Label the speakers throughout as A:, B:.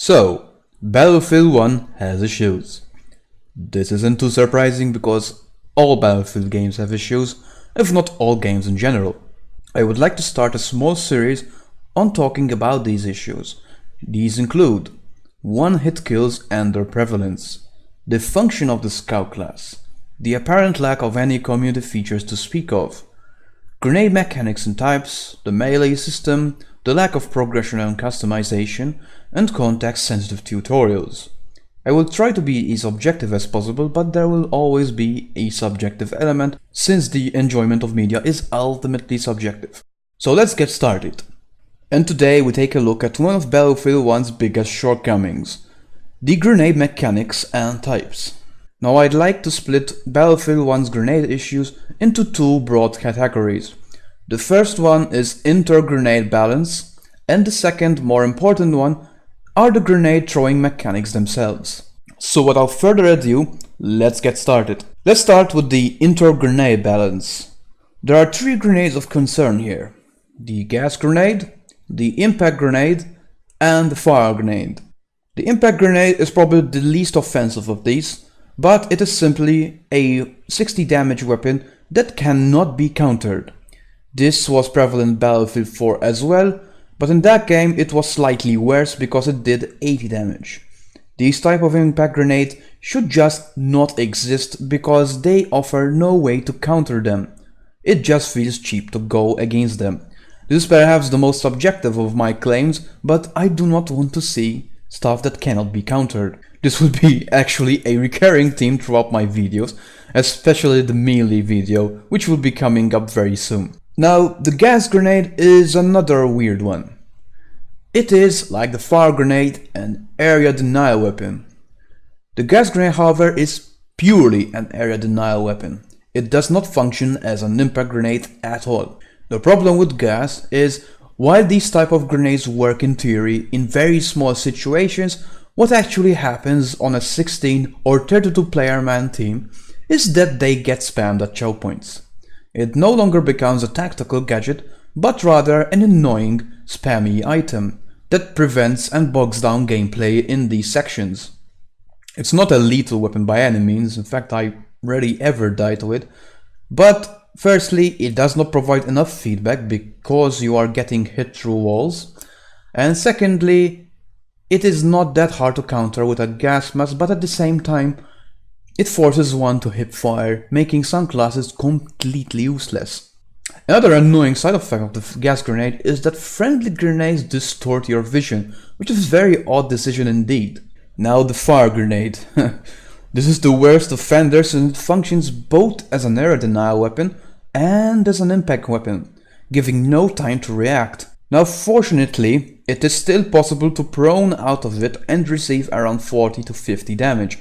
A: So, Battlefield 1 has issues. This isn't too surprising because all Battlefield games have issues, if not all games in general. I would like to start a small series on talking about these issues. These include one-hit kills and their prevalence, the function of the scout class, the apparent lack of any community features to speak of, grenade mechanics and types, the melee system, the lack of progression and customization, and context-sensitive tutorials. I will try to be as objective as possible, but there will always be a subjective element since the enjoyment of media is ultimately subjective. So let's get started. And today we take a look at one of Battlefield 1's biggest shortcomings, the grenade mechanics and types. Now I'd like to split Battlefield 1's grenade issues into two broad categories. The first one is inter-grenade balance, and the second, more important one, are the grenade throwing mechanics themselves. So without further ado, let's get started. Let's start with the inter-grenade balance. There are three grenades of concern here: the gas grenade, the impact grenade, and the fire grenade. The impact grenade is probably the least offensive of these, but it is simply a 60 damage weapon that cannot be countered. This was prevalent in Battlefield 4 as well, but in that game it was slightly worse because it did 80 damage. These type of impact grenades should just not exist because they offer no way to counter them. It just feels cheap to go against them. This is perhaps the most subjective of my claims, but I do not want to see stuff that cannot be countered. This would be actually a recurring theme throughout my videos, especially the melee video, which will be coming up very soon. Now, the gas grenade is another weird one. It is, like the fire grenade, an area denial weapon. The gas grenade, however, is purely an area denial weapon. It does not function as an impact grenade at all. The problem with gas is, while these type of grenades work in theory in very small situations, what actually happens on a 16 or 32 player man team is that they get spammed at choke points. It no longer becomes a tactical gadget, but rather an annoying, spammy item that prevents and bogs down gameplay in these sections. It's not a lethal weapon by any means, in fact I rarely ever die to it, but firstly it does not provide enough feedback because you are getting hit through walls, and secondly it is not that hard to counter with a gas mask, but at the same time it forces one to hip fire, making some classes completely useless. Another annoying side effect of the gas grenade is that friendly grenades distort your vision, which is a very odd decision indeed. Now the fire grenade. This is the worst offender since it functions both as an area denial weapon and as an impact weapon, giving no time to react. Now fortunately, it is still possible to prone out of it and receive around 40 to 50 damage,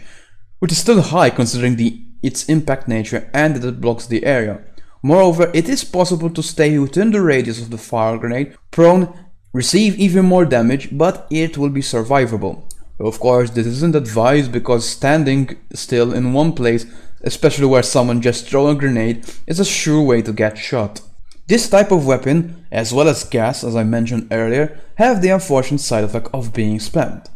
A: which is still high considering its impact nature and that it blocks the area. Moreover, it is possible to stay within the radius of the fire grenade, prone, receive even more damage, but it will be survivable. Of course, this isn't advised because standing still in one place, especially where someone just throws a grenade, is a sure way to get shot. This type of weapon, as well as gas, as I mentioned earlier, have the unfortunate side effect of being spammed.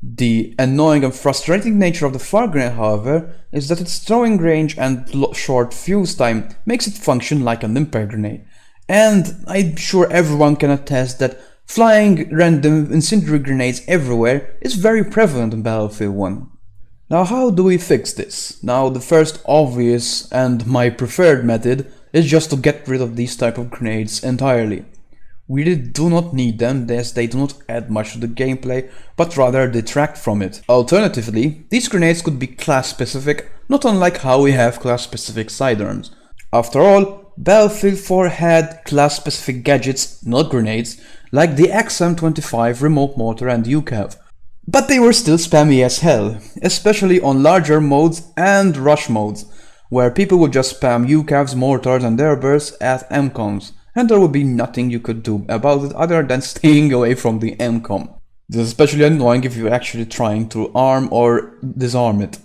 A: The annoying and frustrating nature of the fire grenade, however, is that its throwing range and short fuse time makes it function like an impact grenade. And I'm sure everyone can attest that flying random incendiary grenades everywhere is very prevalent in Battlefield 1. Now how do we fix this? Now the first obvious and my preferred method is just to get rid of these type of grenades entirely. We really do not need them as they do not add much to the gameplay, but rather detract from it. Alternatively, these grenades could be class specific, not unlike how we have class specific sidearms. After all, Battlefield 4 had class specific gadgets, not grenades, like the XM25 remote mortar and UCAV. But they were still spammy as hell, especially on larger modes and rush modes, where people would just spam UCAVs, mortars and airbursts at MCOMs. And there would be nothing you could do about it other than staying away from the MCOM. This is especially annoying if you're actually trying to arm or disarm it.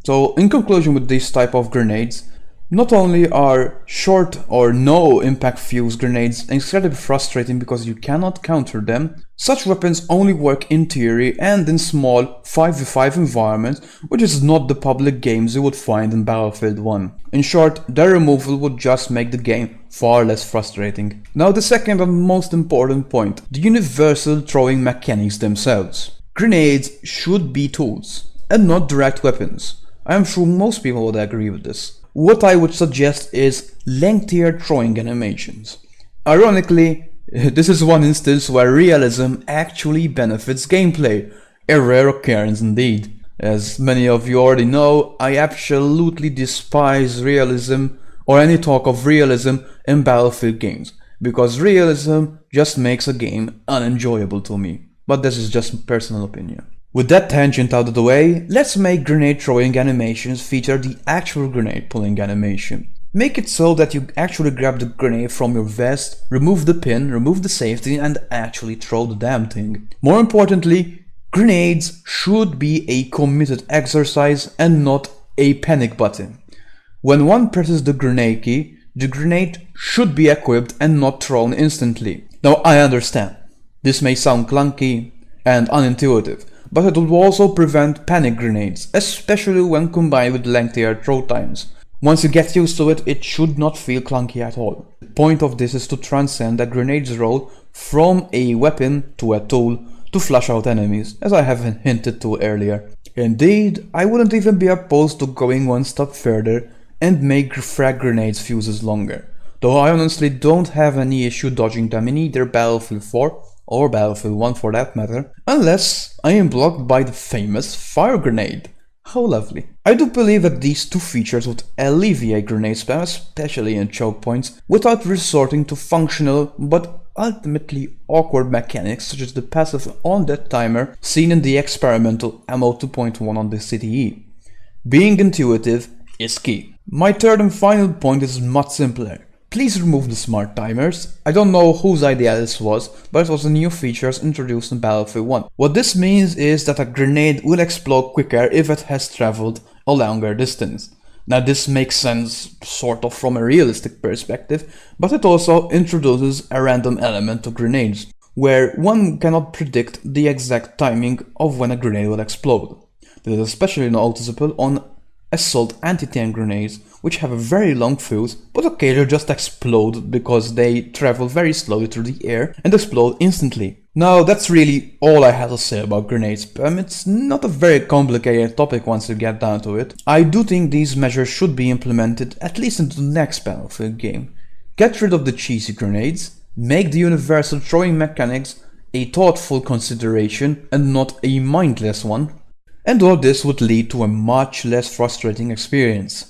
A: So in conclusion with these type of grenades, Not only are short or no impact fuse grenades incredibly frustrating because you cannot counter them, such weapons only work in theory and in small 5v5 environments, which is not the public games you would find in Battlefield 1. In short, their removal would just make the game far less frustrating. Now the second and most important point, the universal throwing mechanics themselves. Grenades should be tools and not direct weapons. I am sure most people would agree with this. What I would suggest is lengthier throwing animations. Ironically, this is one instance where realism actually benefits gameplay, a rare occurrence indeed. As many of you already know, I absolutely despise realism or any talk of realism in Battlefield games, because realism just makes a game unenjoyable to me. But this is just personal opinion. With that tangent out of the way, let's make grenade throwing animations feature the actual grenade pulling animation. Make it so that you actually grab the grenade from your vest, remove the pin, remove the safety, and actually throw the damn thing. More importantly, grenades should be a committed exercise and not a panic button. When one presses the grenade key, the grenade should be equipped and not thrown instantly. Now I understand, this may sound clunky and unintuitive, but it will also prevent panic grenades, especially when combined with lengthier throw times. Once you get used to it, it should not feel clunky at all. The point of this is to transcend a grenade's role from a weapon to a tool to flush out enemies, as I have hinted to earlier. Indeed, I wouldn't even be opposed to going one step further and make frag grenades fuses longer, though I honestly don't have any issue dodging them in either Battlefield 4 or Battlefield 1 for that matter, unless I am blocked by the famous fire grenade. How lovely. I do believe that these two features would alleviate grenade spam, especially in choke points, without resorting to functional but ultimately awkward mechanics such as the passive on-death timer seen in the experimental ammo 2.1 on the CTE. Being intuitive is key. My third and final point is much simpler. Please remove the smart timers. I don't know whose idea this was, but it was a new feature introduced in Battlefield 1. What this means is that a grenade will explode quicker if it has traveled a longer distance. Now this makes sense sort of from a realistic perspective, but it also introduces a random element to grenades, where one cannot predict the exact timing of when a grenade will explode. This is especially noticeable on assault anti-tank grenades, which have a very long fuse, but occasionally just explode because they travel very slowly through the air and explode instantly. Now that's really all I have to say about grenade spam. It's not a very complicated topic once you get down to it. I do think these measures should be implemented at least into the next Battlefield game. Get rid of the cheesy grenades, make the universal throwing mechanics a thoughtful consideration and not a mindless one, and all this would lead to a much less frustrating experience.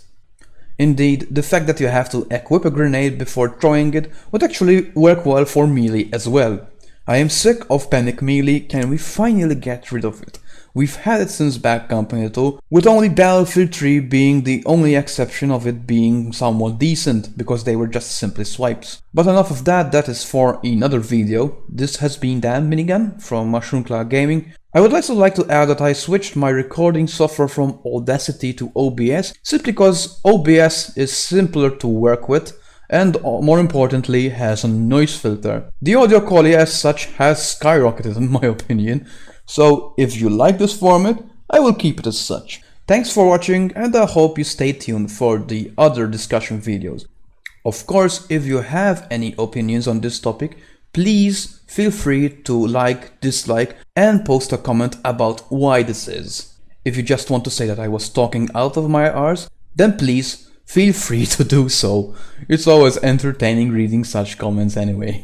A: Indeed, the fact that you have to equip a grenade before throwing it would actually work well for melee as well. I am sick of panic melee, can we finally get rid of it? We've had it since Bad Company 2, with only Battlefield 3 being the only exception of it being somewhat decent, because they were just simply swipes. But enough of that, that is for another video. This has been DanMinigun from Mushroom Cloud Gaming. I would also like to add that I switched my recording software from Audacity to OBS, simply because OBS is simpler to work with and more importantly has a noise filter. The audio quality as such has skyrocketed in my opinion, so if you like this format, I will keep it as such. Thanks for watching and I hope you stay tuned for the other discussion videos. Of course, if you have any opinions on this topic, please feel free to like, dislike and post a comment about why this is. If you just want to say that I was talking out of my arse, then please feel free to do so. It's always entertaining reading such comments anyway.